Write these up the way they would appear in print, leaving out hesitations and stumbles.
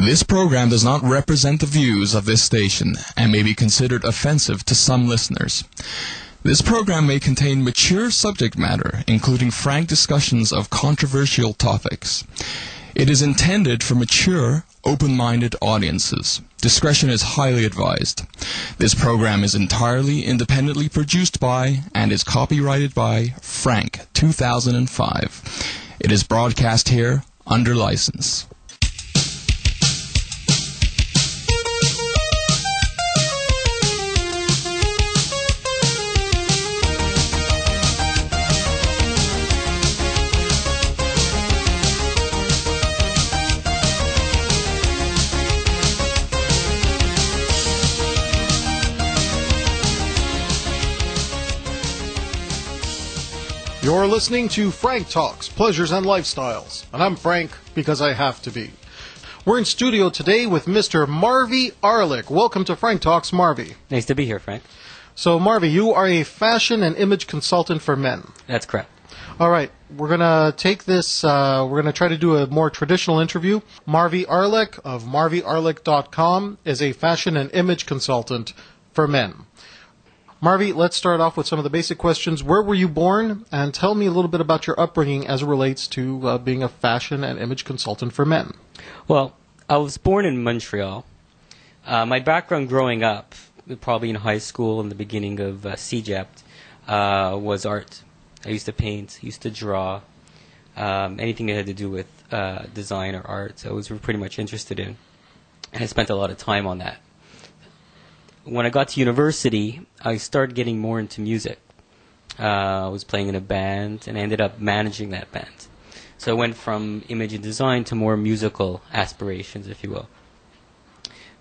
This program does not represent the views of this station and may be considered offensive to some listeners. This program may contain mature subject matter, including frank discussions of controversial topics. It is intended for mature, open-minded audiences. Discretion is highly advised. This program is entirely independently produced by and is copyrighted by Frank 2005. It is broadcast here under license. You're listening to Frank Talks, Pleasures and Lifestyles, and I'm Frank because I have to be. We're in studio today with Mr. Marvi Arlik. Welcome to Frank Talks, Marvi. Nice to be here, Frank. So, Marvi, you are a fashion and image consultant for men. That's correct. All right, we're going to take this, we're going to try to do a more traditional interview. Marvi Arlik of marviarlik.com is a fashion and image consultant for men. Marvi, let's start off with some of the basic questions. Where were you born? And tell me a little bit about your upbringing as it relates to being a fashion and image consultant for men. Well, I was born in Montreal. My background growing up, probably in high school and the beginning of CEGEP, was art. I used to paint, used to draw, anything that had to do with design or art. I was pretty much interested in, and I spent a lot of time on that. When I got to university, I started getting more into music. I was playing in a band, and I ended up managing that band. So I went from image and design to more musical aspirations, if you will.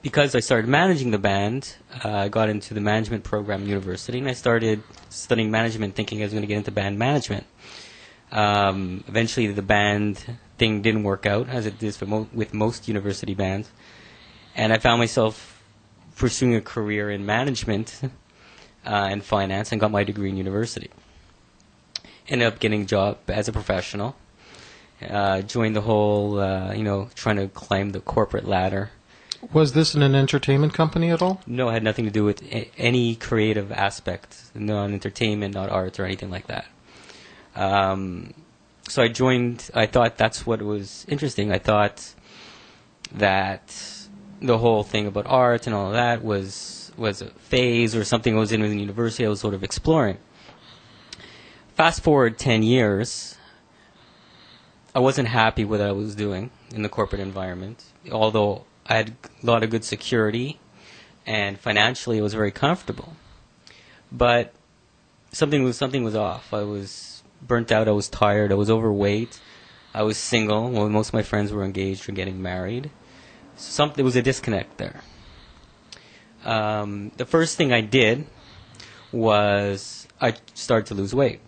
Because I started managing the band, I got into the management program at university, and I started studying management thinking I was going to get into band management. Eventually, the band thing didn't work out, as it is with most university bands. And I found myself pursuing a career in management and finance, and got my degree in university. Ended up getting a job as a professional. Joined the whole, trying to climb the corporate ladder. Was this in an entertainment company at all? No, it had nothing to do with any creative aspect, not entertainment, not art, or anything like that. So I joined. I thought that's what was interesting. I thought that the whole thing about art and all of that was a phase or something I was in within university I was sort of exploring. Fast forward 10 years, I wasn't happy with what I was doing in the corporate environment, although I had a lot of good security and financially it was very comfortable. But something was off. I was burnt out, I was tired, I was overweight, I was single, well, most of my friends were engaged or getting married. There was a disconnect there. The first thing I did was I started to lose weight.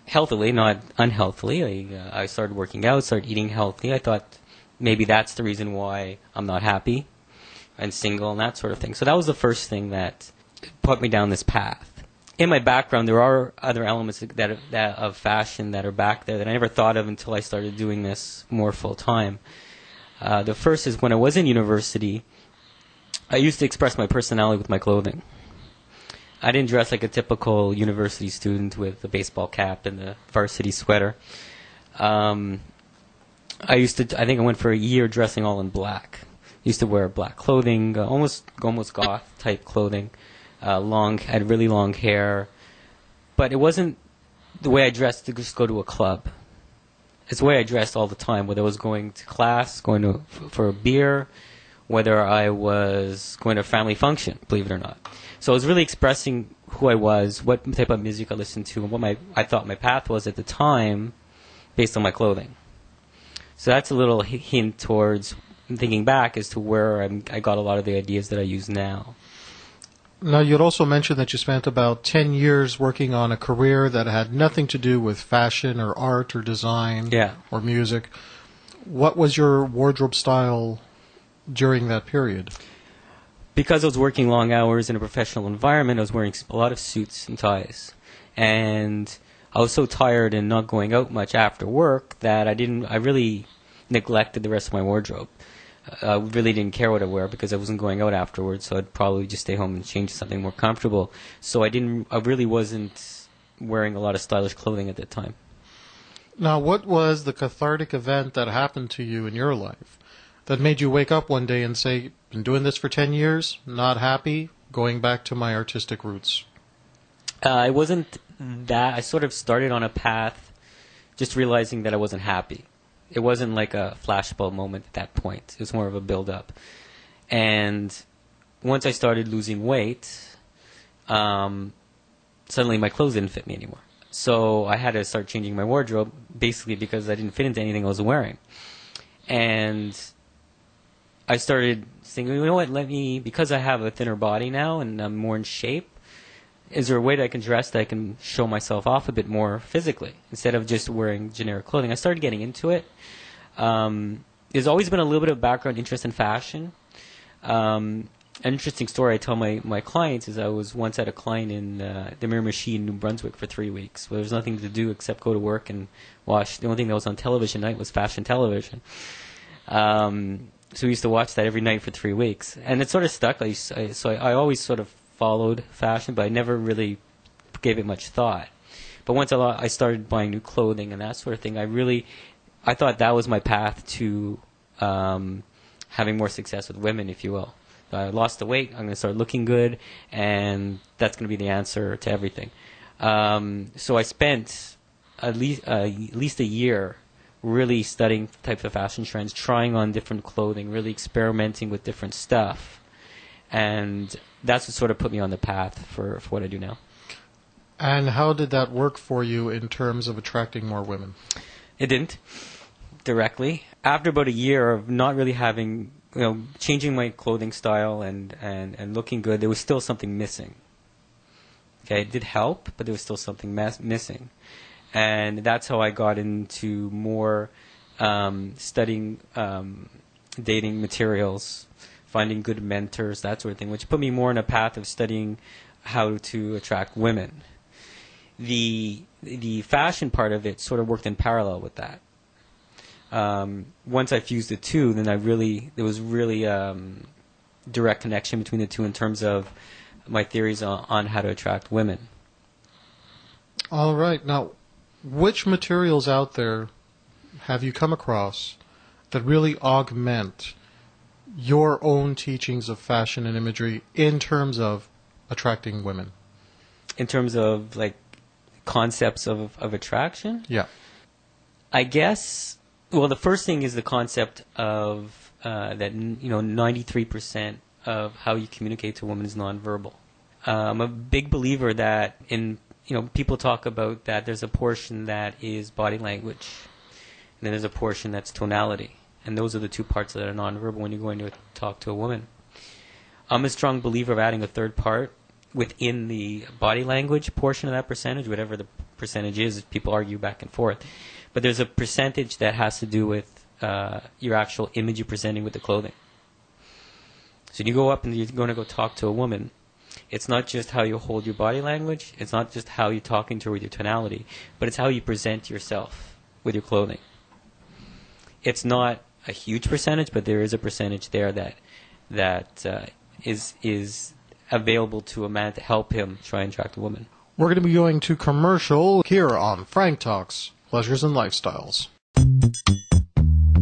Healthily, not unhealthily. I started working out, started eating healthy. I thought maybe that's the reason why I'm not happy and single and that sort of thing. So that was the first thing that put me down this path. In my background, there are other elements of fashion that are back there that I never thought of until I started doing this more full time. The first is when I was in university, I used to express my personality with my clothing. I didn't dress like a typical university student with a baseball cap and a varsity sweater. I think I went for a year dressing all in black. Used to wear black clothing, almost goth type clothing. Had really long hair, but it wasn't the way I dressed to just go to a club. It's the way I dressed all the time, whether I was going to class, for a beer, whether I was going to a family function, believe it or not. So I was really expressing who I was, what type of music I listened to, and what I thought my path was at the time based on my clothing. So that's a little hint towards thinking back as to where I got a lot of the ideas that I use now. Now, you'd also mentioned that you spent about 10 years working on a career that had nothing to do with fashion or art or design or music. What was your wardrobe style during that period? Because I was working long hours in a professional environment, I was wearing a lot of suits and ties. And I was so tired and not going out much after work that I really neglected the rest of my wardrobe. I really didn't care what I wear because I wasn't going out afterwards, so I'd probably just stay home and change to something more comfortable. So I really wasn't wearing a lot of stylish clothing at that time. Now, what was the cathartic event that happened to you in your life that made you wake up one day and say, been doing this for 10 years, not happy, going back to my artistic roots? It wasn't that. I sort of started on a path just realizing that I wasn't happy. It wasn't like a flashbulb moment at that point. It was more of a build-up. And once I started losing weight, suddenly my clothes didn't fit me anymore. So I had to start changing my wardrobe, basically because I didn't fit into anything I was wearing. And I started thinking, you know what, because I have a thinner body now and I'm more in shape, is there a way that I can dress that I can show myself off a bit more physically instead of just wearing generic clothing? I started getting into it. There's always been a little bit of background interest in fashion. An interesting story I tell my clients is I was once at a client in the Miramichi in New Brunswick for 3 weeks where there was nothing to do except go to work and watch. The only thing that was on television at night was fashion television. So we used to watch that every night for 3 weeks. And it sort of stuck. I always sort of followed fashion, but I never really gave it much thought. But once I started buying new clothing and that sort of thing, I thought that was my path to having more success with women, if you will. I lost the weight, I'm going to start looking good, and that's going to be the answer to everything. So I spent at least a year really studying types of fashion trends, trying on different clothing, really experimenting with different stuff. And that's what sort of put me on the path for what I do now. And how did that work for you in terms of attracting more women? It didn't directly. After about a year of not really having, changing my clothing style and looking good, there was still something missing. Okay, it did help, but there was still something missing. And that's how I got into more studying dating materials, finding good mentors, that sort of thing, which put me more on a path of studying how to attract women. The fashion part of it sort of worked in parallel with that. Once I fused the two, then there was really direct connection between the two in terms of my theories on how to attract women. All right. Now, which materials out there have you come across that really augment your own teachings of fashion and imagery in terms of attracting women? In terms of, like, concepts of attraction? Yeah. I guess, well, the first thing is the concept of that, 93% of how you communicate to a woman is nonverbal. I'm a big believer that people talk about that there's a portion that is body language, and then there's a portion that's tonality. And those are the two parts that are nonverbal when you're going to talk to a woman. I'm a strong believer of adding a third part within the body language portion of that percentage, whatever the percentage is. People argue back and forth. But there's a percentage that has to do with your actual image you're presenting with the clothing. So you go up and you're going to go talk to a woman. It's not just how you hold your body language. It's not just how you're talking to her with your tonality. But it's how you present yourself with your clothing. It's not a huge percentage, but there is a percentage there that is available to a man to help him try and attract a woman. We're going to be going to commercial here on Frank Talks, Pleasures and Lifestyles.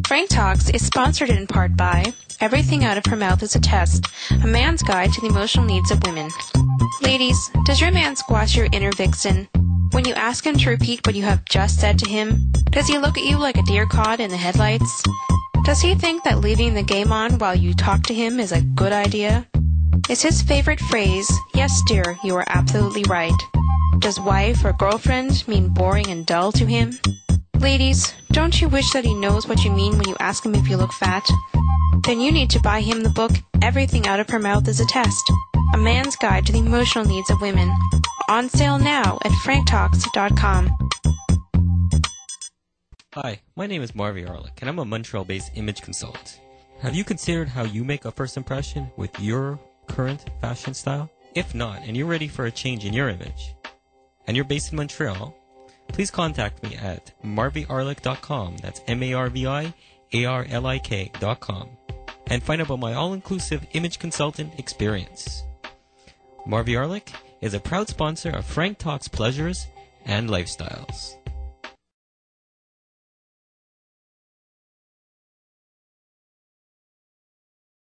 Frank Talks is sponsored in part by Everything Out of Her Mouth is a Test, a man's guide to the emotional needs of women. Ladies, does your man squash your inner vixen? When you ask him to repeat what you have just said to him, does he look at you like a deer caught in the headlights? Does he think that leaving the game on while you talk to him is a good idea? Is his favorite phrase, "Yes, dear, you are absolutely right"? Does wife or girlfriend mean boring and dull to him? Ladies, don't you wish that he knows what you mean when you ask him if you look fat? Then you need to buy him the book Everything Out of Her Mouth is a Test, a man's guide to the emotional needs of women. On sale now at franktalks.com. Hi, my name is Marvi Arlik, and I'm a Montreal-based image consultant. Have you considered how you make a first impression with your current fashion style? If not, and you're ready for a change in your image, and you're based in Montreal, please contact me at marviarlik.com. That's MarviArlik.com. and find out about my all-inclusive image consultant experience. Marvi Arlik is a proud sponsor of Frank Talks Pleasures and Lifestyles.